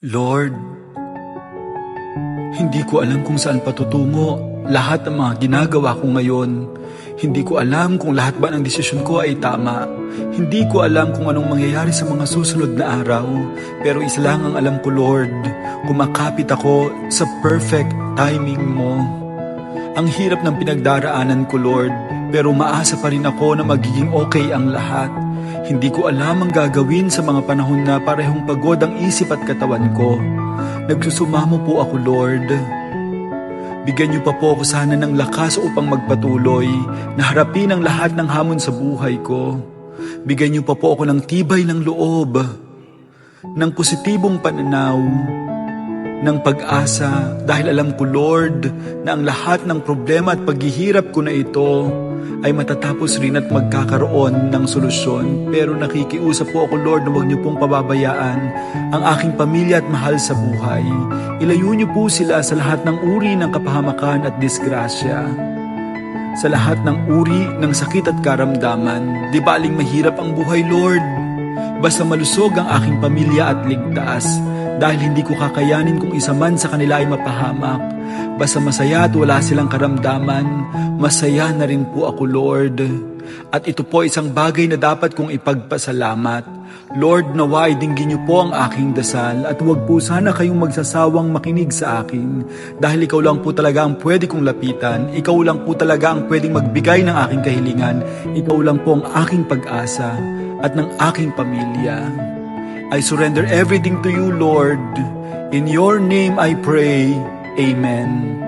Lord, hindi ko alam kung saan patutungo lahat ng mga ginagawa ko ngayon. Hindi ko alam kung lahat ba ng desisyon ko ay tama. Hindi ko alam kung anong mangyayari sa mga susunod na araw. Pero isa lang ang alam ko, Lord, kumakapit ako sa perfect timing mo. Ang hirap ng pinagdaraanan ko, Lord, pero maasa pa rin ako na magiging okay ang lahat. Hindi ko alam ang gagawin sa mga panahon na parehong pagod ang isip at katawan ko. Nagsusumamo po ako, Lord. Bigyan niyo pa po ako sana ng lakas upang magpatuloy na harapin ang lahat ng hamon sa buhay ko. Bigyan niyo pa po ako ng tibay ng loob, ng positibong pananaw, ng pag-asa dahil alam ko, Lord, na ang lahat ng problema at paghihirap ko na ito ay matatapos rin at magkakaroon ng solusyon. Pero nakikiusap po ako, Lord, na huwag niyo pong pababayaan ang aking pamilya at mahal sa buhay. Ilayo niyo po sila sa lahat ng uri ng kapahamakan at disgrasya, sa lahat ng uri ng sakit at karamdaman. Di baling mahirap ang buhay, Lord, basta malusog ang aking pamilya at ligtas. Dahil hindi ko kakayanin kung isa man sa kanila ay mapahamak. Basta masaya at wala silang karamdaman, masaya na rin po ako, Lord. At ito po isang bagay na dapat kong ipagpasalamat. Lord, nawa dinggin niyo po ang aking dasal at huwag po sana kayong magsasawang makinig sa akin. Dahil ikaw lang po talaga ang pwede kong lapitan. Ikaw lang po talaga ang pwedeng magbigay ng aking kahilingan. Ikaw lang po ang aking pag-asa at ng aking pamilya. I surrender everything to you, Lord. In your name I pray. Amen.